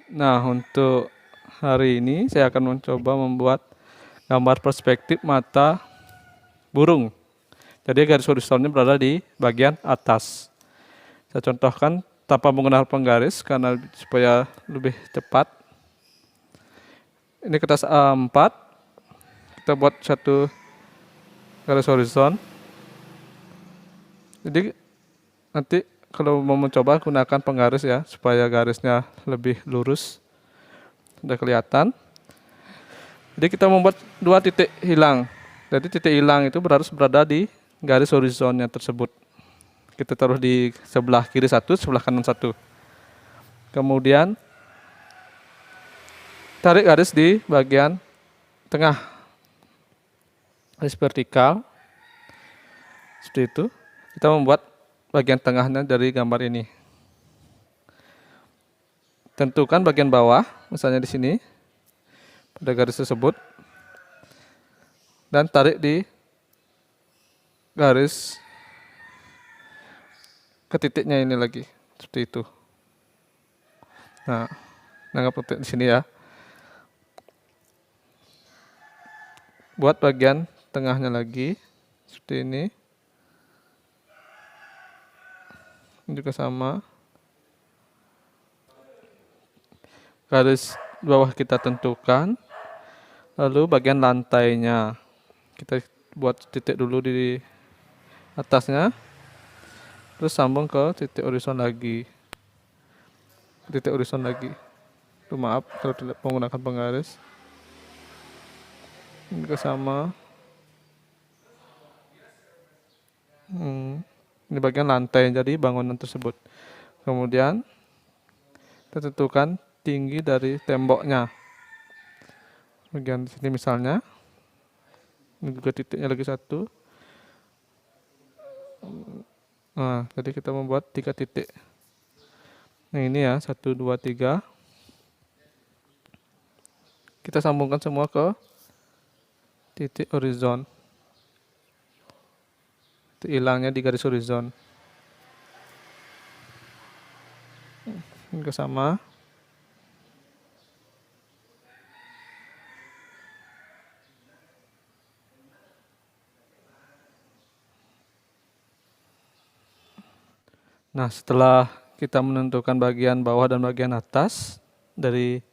Nah, untuk hari ini saya akan mencoba membuat gambar perspektif mata burung. Jadi garis horizonnya berada di bagian atas. Saya contohkan tanpa menggunakan penggaris karena supaya lebih cepat. Ini kertas A4. Kita buat satu garis horizon. Jadi nanti kalau mau mencoba gunakan penggaris ya supaya garisnya lebih lurus. Sudah kelihatan. Jadi kita membuat dua titik hilang. Jadi titik hilang itu harus berada di garis horizonnya tersebut. Kita taruh di sebelah kiri satu, sebelah kanan satu. Kemudian tarik garis di bagian tengah. Garis vertikal. Seperti itu. Kita membuat bagian tengahnya dari gambar ini. Tentukan bagian bawah, misalnya di sini, pada garis tersebut. Dan tarik di garis ke titiknya ini lagi. Seperti itu. Nah, anggap titik di sini ya. Buat bagian tengahnya lagi. Seperti ini. Ini juga sama. Garis bawah kita tentukan. Lalu bagian lantainya. Kita buat titik dulu di atasnya. Terus sambung ke titik horizon lagi. Titik horizon lagi. Maaf kalau tidak menggunakan penggaris. Ini juga sama. Ini bagian lantai jadi bangunan tersebut. Kemudian kita tentukan tinggi dari temboknya. Bagian sini misalnya. Ini juga titiknya lagi satu. Nah, jadi kita membuat 3 titik. Nah ini ya, 1, 2, 3. Kita sambungkan semua ke titik horizon. Itu hilangnya di garis horizon. Ini juga sama. Nah, setelah kita menentukan bagian bawah dan bagian atas dari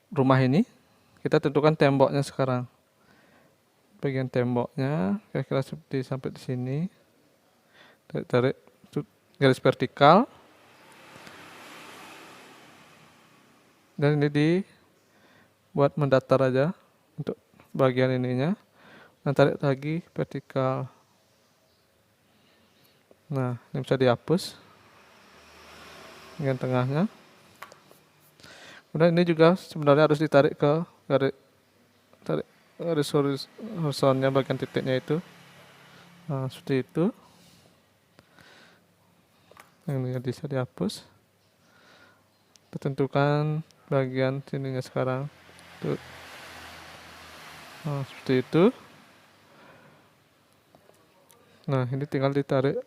rumah ini, kita tentukan temboknya sekarang. Bagian temboknya kira-kira seperti sampai di sini. Tarik garis vertikal. Dan ini dibuat mendatar aja untuk bagian ininya. Dan tarik lagi vertikal. Nah, ini bisa dihapus. Bagian tengahnya. Kemudian ini juga sebenarnya harus ditarik ke garis horizonnya bagian titiknya itu. Nah, seperti itu. Ini bisa dihapus. Kita tentukan bagian sininya sekarang. Tuh. Nah, seperti itu. Nah, ini tinggal ditarik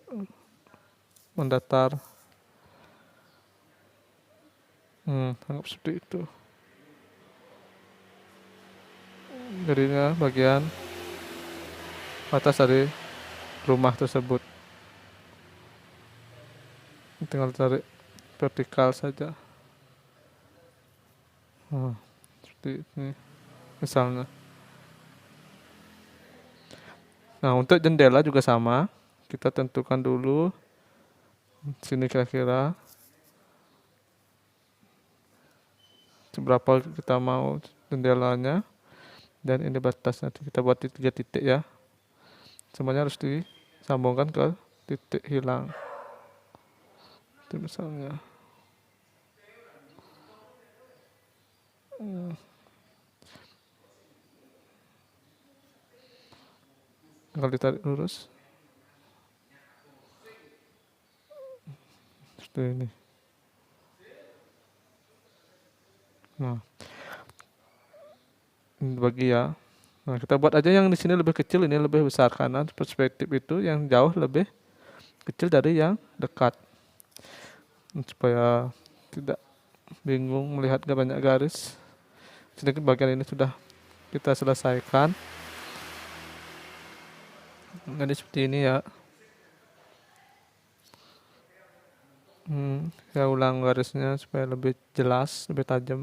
mendatar. Anggap seperti itu. Jadinya bagian atas dari rumah tersebut. Tinggal tarik vertikal saja. Seperti ini misalnya. Nah, untuk jendela juga sama. Kita tentukan dulu sini kira-kira seberapa kita mau jendelanya. Dan ini batasnya. Kita buat di 3 titik ya. Semuanya harus disambungkan ke titik hilang. Itu misalnya. Tinggal ditarik lurus. Seperti ini. Nah, ini bagi ya. Nah, kita buat aja yang di sini lebih kecil, ini lebih besar karena perspektif itu yang jauh lebih kecil dari yang dekat. Supaya tidak bingung melihat gak banyak garis. Sedikit bagian ini sudah kita selesaikan. Jadi seperti ini ya. Saya ulang garisnya supaya lebih jelas, lebih tajam.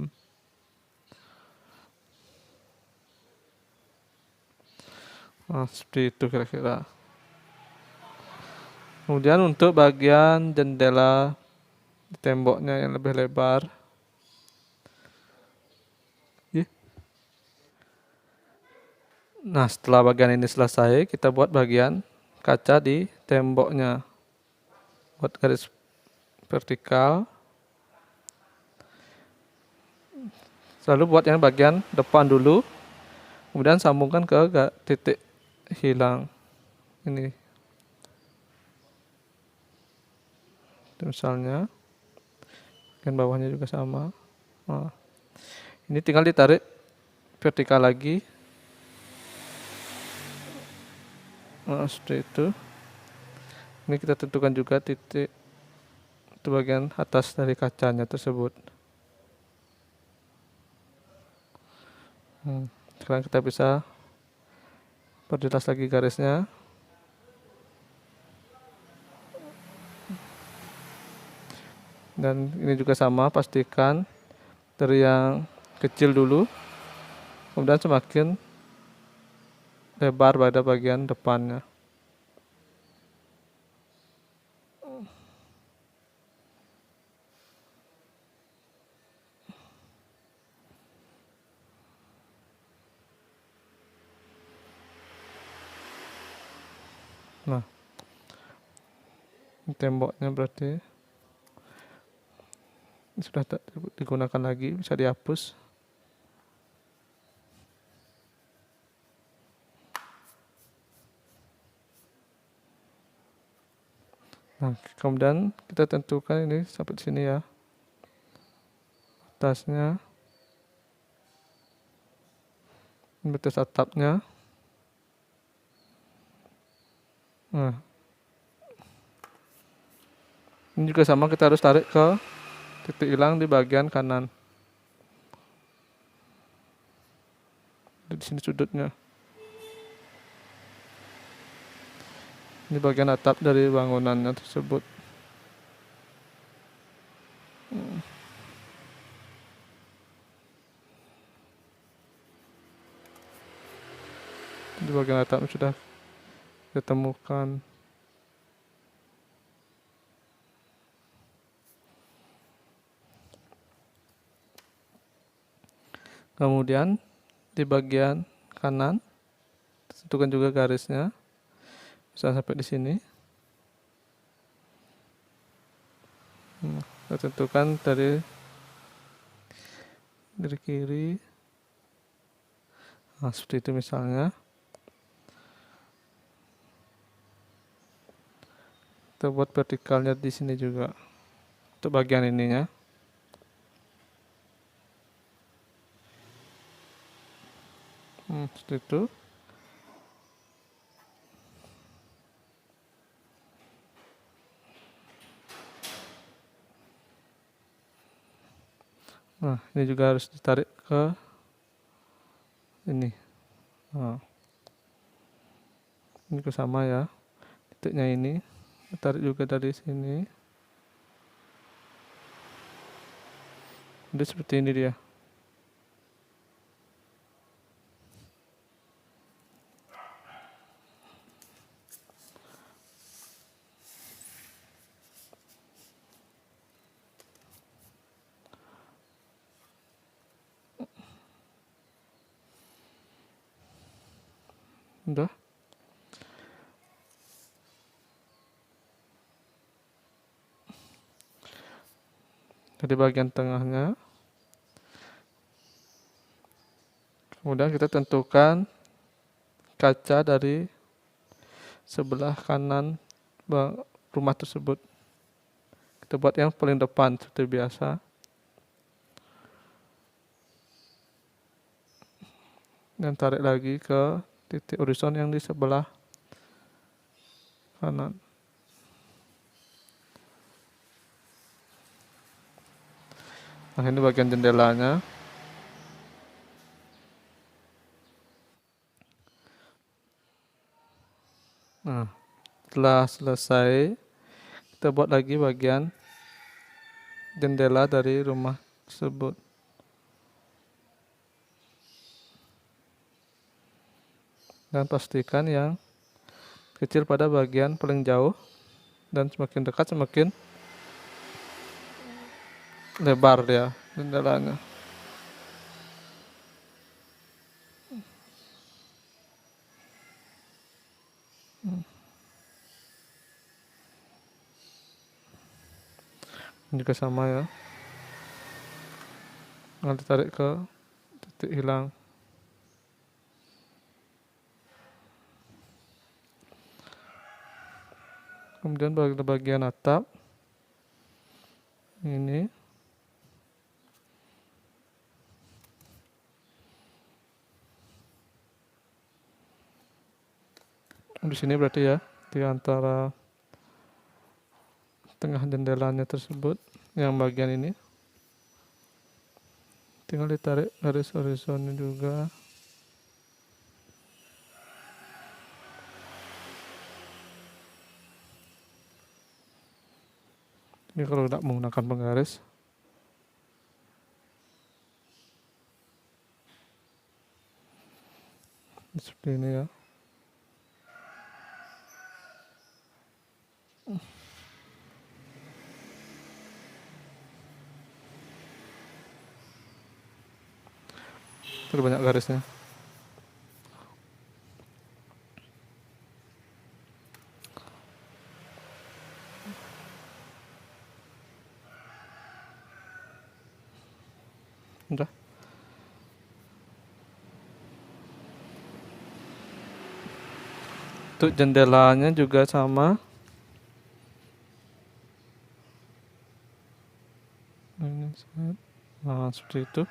Nah, seperti itu kira-kira. Kemudian untuk bagian jendela temboknya yang lebih lebar. Nah, setelah bagian ini selesai, kita buat bagian kaca di temboknya. Buat garis vertikal. Selalu buat yang bagian depan dulu. Kemudian sambungkan ke titik hilang. Ini. Misalnya. Bagian bawahnya juga sama. Nah, ini tinggal ditarik vertikal lagi. Nah, seperti itu. Ini kita tentukan juga titik itu bagian atas dari kacanya tersebut. Sekarang kita bisa perjelas lagi garisnya. Dan ini juga sama, pastikan dari yang kecil dulu, kemudian semakin lebar pada bagian depannya. Nah, temboknya berarti sudah tak digunakan lagi, bisa dihapus. Nah, kemudian kita tentukan ini sampai di sini ya. Atasnya, batas atapnya. Nah, ini juga sama, kita harus tarik ke titik hilang di bagian kanan. Di sini sudutnya. Ini bagian atap dari bangunannya tersebut. Di bagian atapnya sudah ditemukan. Kemudian di bagian kanan tentukan juga garisnya, bisa sampai di sini. Kita tentukan dari kiri. Nah, seperti itu misalnya. Kita buat vertikalnya di sini juga untuk bagian ininya. Seperti itu. Nah, ini juga harus ditarik ke ini. Nah, ini juga sama ya. Titiknya ini, ditarik juga dari sini. Jadi seperti ini dia. Udah. Dari bagian tengahnya. Kemudian kita tentukan kaca dari sebelah kanan rumah tersebut. Kita buat yang paling depan seperti biasa. Dan tarik lagi ke titik horizon yang di sebelah kanan. Nah, ini bagian jendelanya. Nah, setelah selesai, kita buat lagi bagian jendela dari rumah tersebut. Dan pastikan yang kecil pada bagian paling jauh, dan semakin dekat semakin lebar dia jendelanya. Ini juga sama ya. Nanti tarik ke titik hilang. Kemudian bagian atap ini di sini berarti ya, di antara tengah jendelanya tersebut, yang bagian ini tinggal ditarik garis horizonnya juga. Ini kalau tidak menggunakan penggaris. Seperti ini ya. Terlalu banyak garisnya. Udah. Untuk jendelanya juga sama. Nah, seperti itu.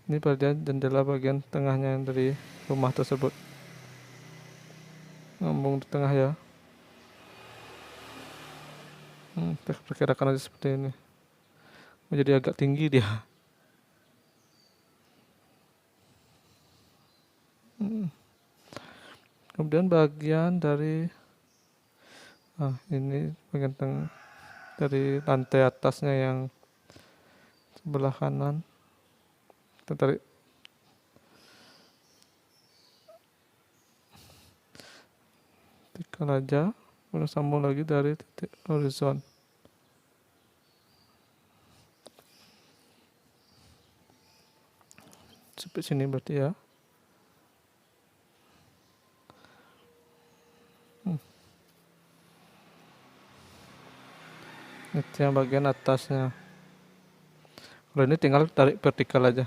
Ini bagian jendela bagian tengahnya yang dari rumah tersebut. Ngambung di tengah ya. Perkirakan aja seperti ini. Menjadi agak tinggi dia. Kemudian bagian dari ini bagian dari lantai atasnya yang sebelah kanan, kita tarik tikal aja, kemudian sambung lagi dari titik horizon. Sampai sini berarti ya. Itu yang bagian atasnya. Kalau ini tinggal tarik vertikal aja.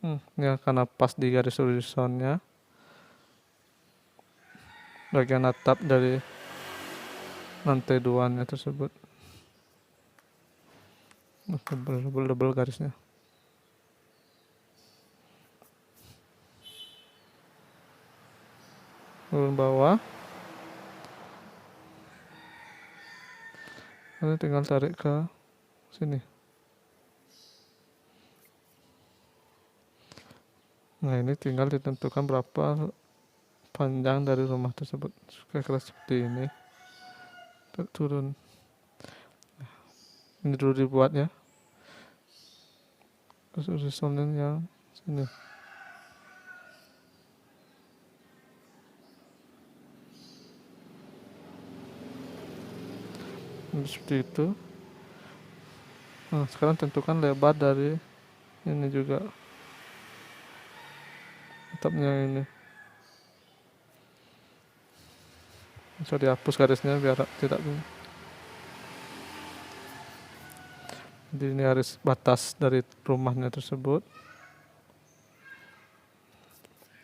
Ini karena pas di garis horizonnya. Bagian atap dari lantai 2-nya tersebut. Double garisnya. Turun bawah. Ini tinggal tarik ke sini. Nah, ini tinggal ditentukan berapa panjang dari rumah tersebut. Kira-kira seperti ini. Turun. Ini dulu dibuat ya. Horizonnya yang sini. Seperti itu. Nah, sekarang tentukan lebar dari ini juga. Atapnya ini. Bisa dihapus garisnya biar tidak. Jadi ini garis batas dari rumahnya tersebut.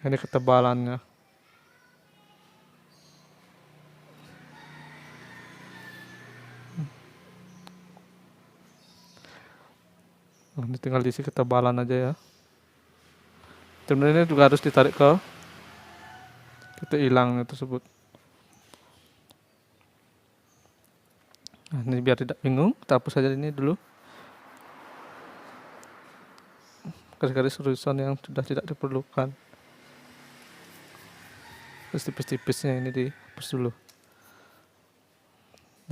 Ini ketebalannya. Nah, ini tinggal diisi ketebalan aja ya. Sebenarnya ini juga harus ditarik ke titik hilangnya tersebut. Nah, ini biar tidak bingung, kita hapus saja ini dulu. Garis-garis horizon yang sudah tidak diperlukan. Terus tipis-tipisnya ini dihapus dulu.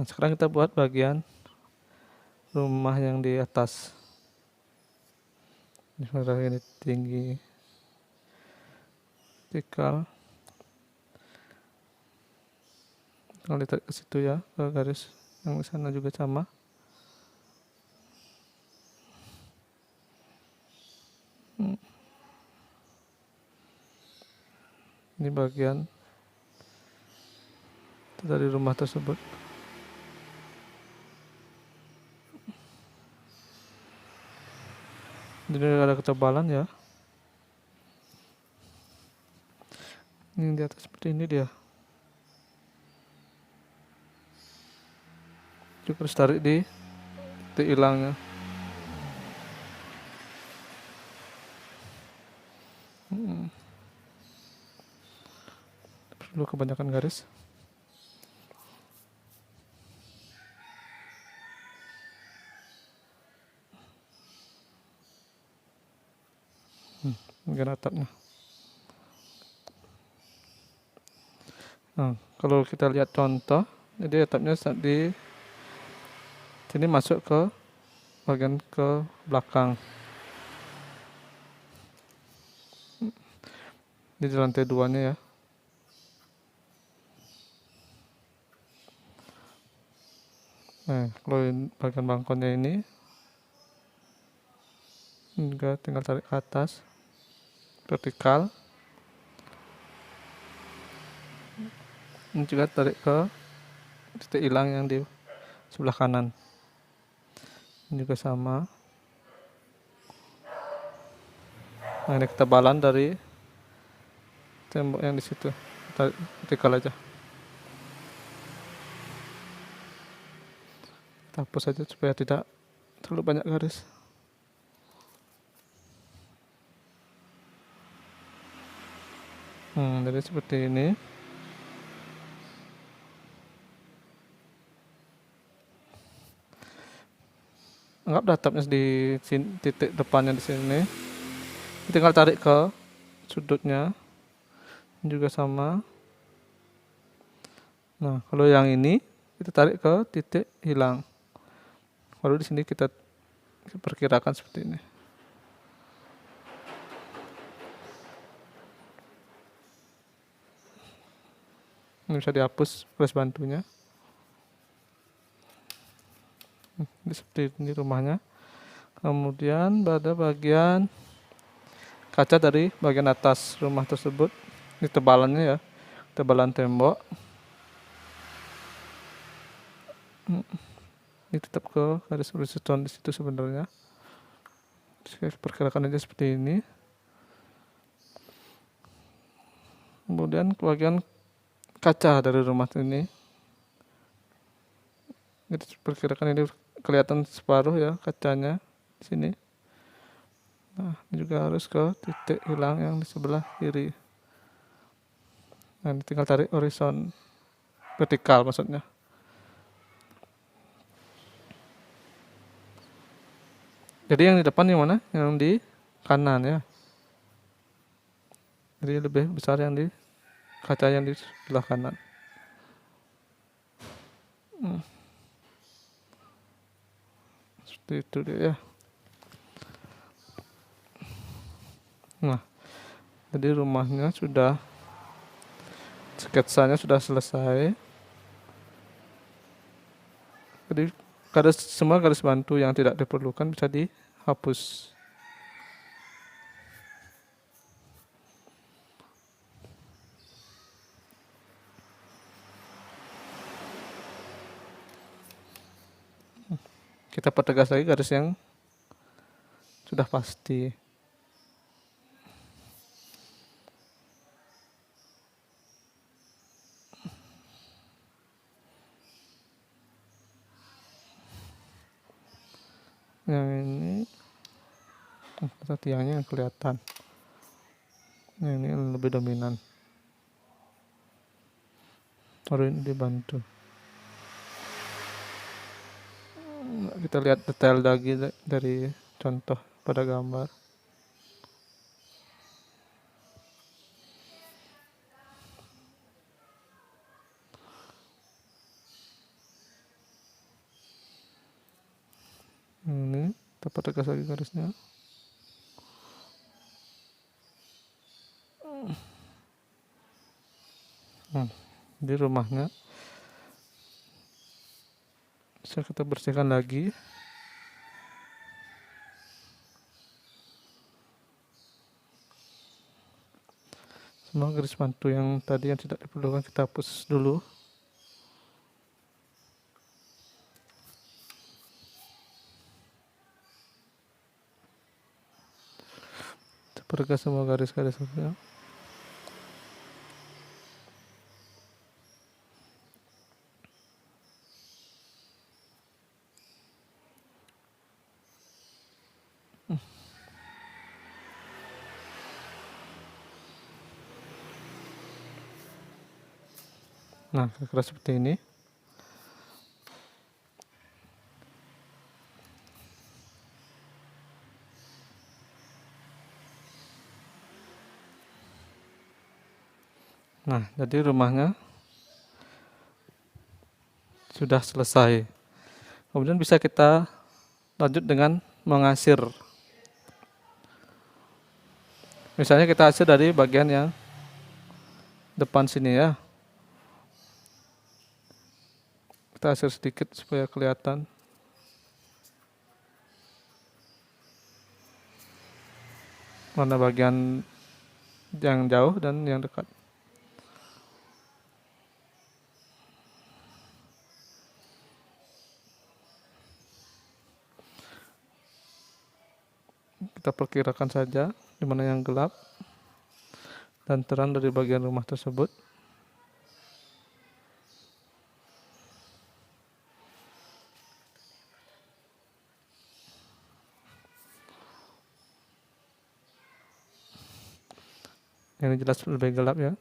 Nah, sekarang kita buat bagian rumah yang di atas. Ini tinggi, vertikal. Kalau ditarik ke situ ya, ke garis yang di sana juga sama. Ini bagian dari rumah tersebut. Jadi ada ketebalan ya. Ini di atas seperti ini dia. Juga harus tarik di titik hilangnya. Perlu kebanyakan garis. Bagian atapnya. Nah, kalau kita lihat contoh, jadi atapnya di sini masuk ke bagian ke belakang. Ini di lantai 2-nya ya. Nah, kalau bagian balkonnya ini enggak, tinggal tarik ke atas, vertikal. Ini juga tarik ke titik hilang yang di sebelah kanan. Ini juga sama. Nah, ini ketebalan dari tembok yang di situ. Tarik vertikal aja. Kita hapus saja supaya tidak terlalu banyak garis. Jadi seperti ini. Anggap atapnya di sini, titik depannya di sini. Tinggal tarik ke sudutnya. Ini juga sama. Nah, kalau yang ini kita tarik ke titik hilang. Kalau di sini kita perkirakan seperti ini. Ini bisa dihapus garis bantunya. Ini seperti ini rumahnya. Kemudian pada bagian kaca dari bagian atas rumah tersebut, ini tebalannya ya, tebalan tembok. Ini tetap ke garis horizontal di situ sebenarnya. Saya perkirakan aja seperti ini. Kemudian bagian kaca dari rumah ini, kita perkirakan ini kelihatan separuh ya kacanya di sini. Nah, ini juga harus ke titik hilang yang di sebelah kiri. Nah, ini tinggal tarik horizon, vertikal maksudnya. Jadi yang di depan yang mana? Yang di kanan ya. Jadi lebih besar yang di kaca yang di sebelah kanan. Seperti itu dia ya. Nah, jadi rumahnya sudah, sketsanya sudah selesai. Jadi semua garis bantu yang tidak diperlukan bisa dihapus. Kita pertegas lagi garis yang sudah pasti. Yang ini tiangnya yang kelihatan. Yang ini lebih dominan. Baru ini dibantu. Kita lihat detail lagi dari contoh pada gambar. Ini kita pertegas lagi garisnya. Di rumahnya bisa kita bersihkan lagi. Semua garis bantu yang tadi yang tidak diperlukan kita hapus dulu. Kita pertegas semua garis-garisnya. Nah, kira-kira seperti ini. Nah, jadi rumahnya sudah selesai. Kemudian bisa kita lanjut dengan mengasir. Misalnya kita asir dari bagian yang depan sini ya. Kita asir sedikit supaya kelihatan. Mana bagian yang jauh dan yang dekat. Kita perkirakan saja di mana yang gelap dan terang dari bagian rumah tersebut. Yang jelas lebih gelap ya.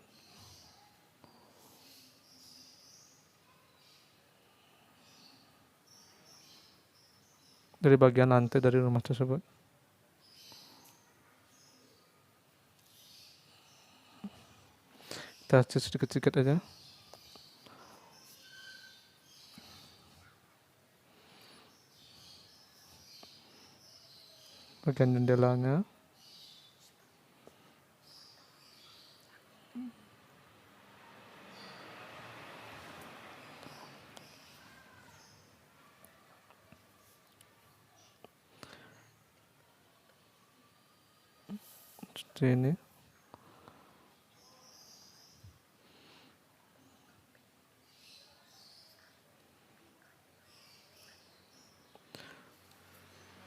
Dari bagian lantai dari rumah tersebut. Kita adjust sedikit-sedikit aja. Bagian jendelanya. Seperti ini.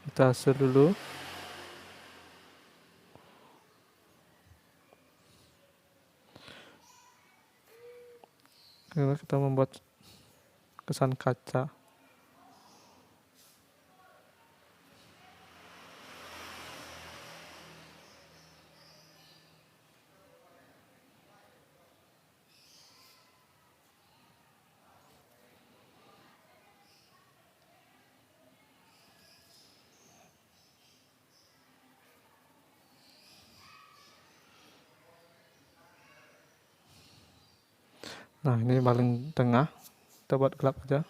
Kita asir dulu. Karena kita membuat kesan kaca. Nah, ini paling tengah. Kita buat gelap aja.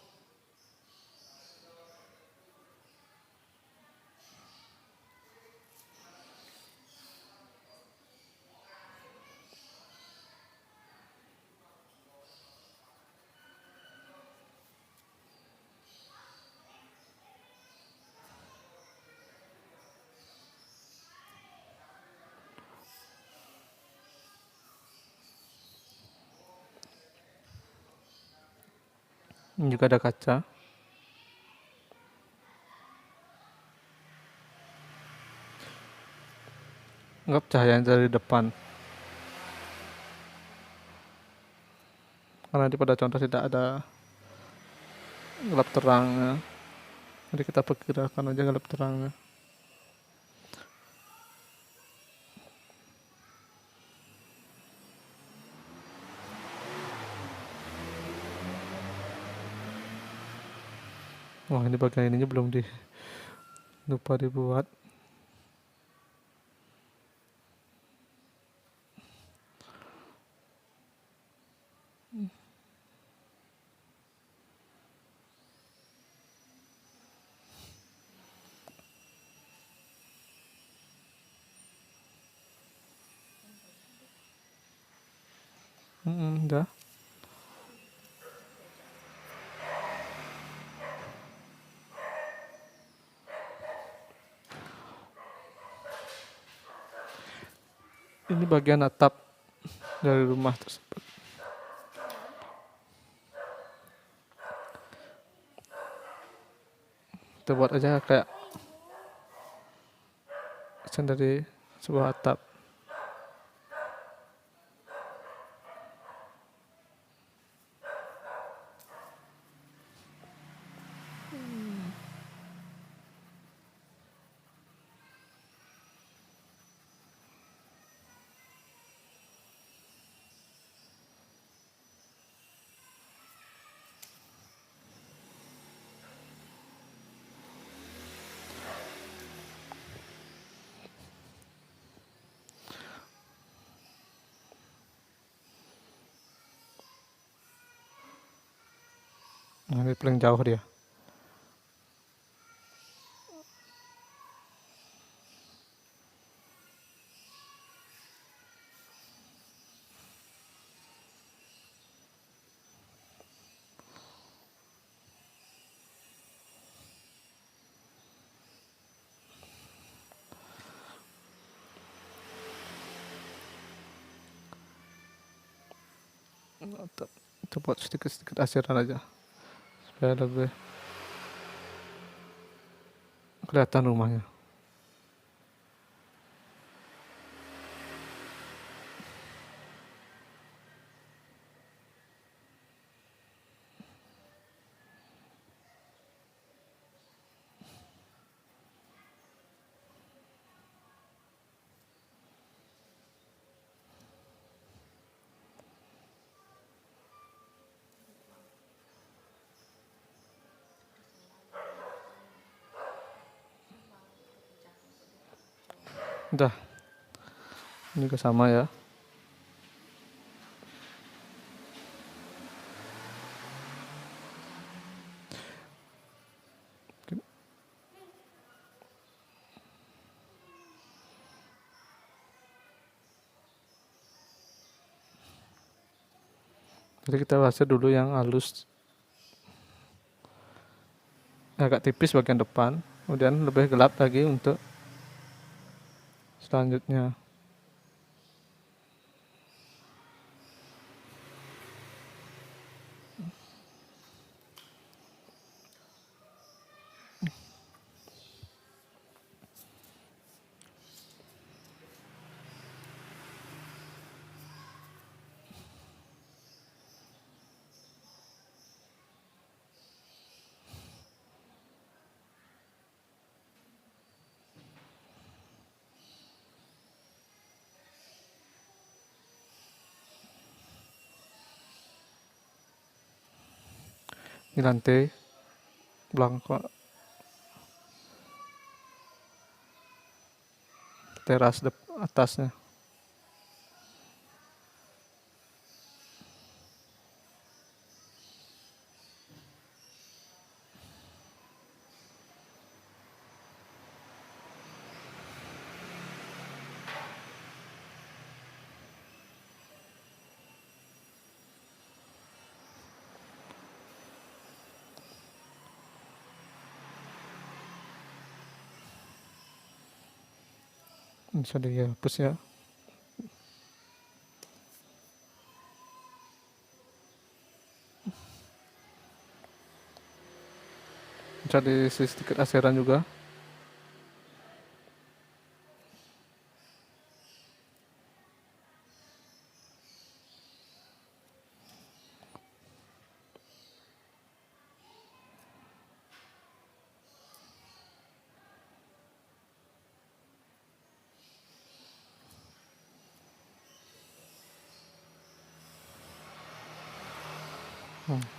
Ini juga ada kaca. Anggap cahaya dari depan. Karena di pada contoh tidak ada gelap terangnya. Jadi kita perkirakan aja gelap terangnya. Wah, ini bagian ininya belum lupa dibuat. Udah. Ini bagian atap dari rumah tersebut. Kita buat aja kayak dari sebuah atap. Nah, ini paling jauh dia. Kita buat sedikit-sedikit asiran aja supaya lebih kelihatan rumahnya. Udah, ini juga sama ya. Jadi kita bahas dulu yang halus, agak tipis bagian depan, kemudian lebih gelap lagi untuk selanjutnya. Ini lantai belakang teras atasnya. Bisa dihapus ya. Bisa diisi sedikit asiran juga.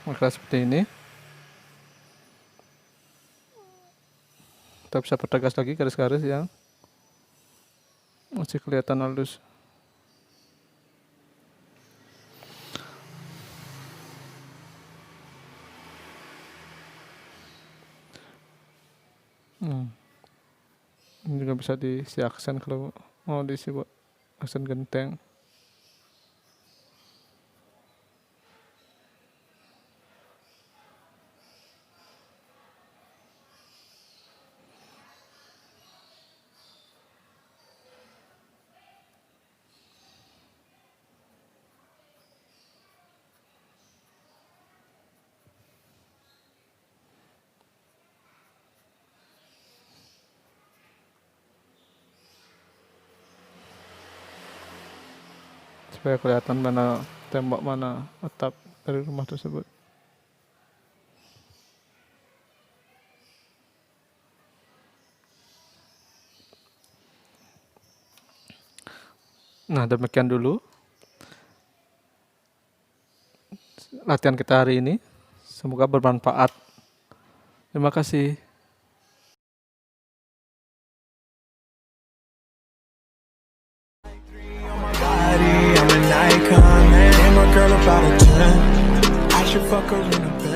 Maka seperti ini. Kita bisa pertegas lagi garis-garis yang masih kelihatan halus. Ini juga bisa diisi aksen kalau mau diisi buat aksen genteng. Supaya kelihatan mana tembok, mana atap dari rumah tersebut. Nah, demikian dulu latihan kita hari ini. Semoga bermanfaat. Terima kasih. I'm an icon, man. And my girl about a 10. I should fuck her in a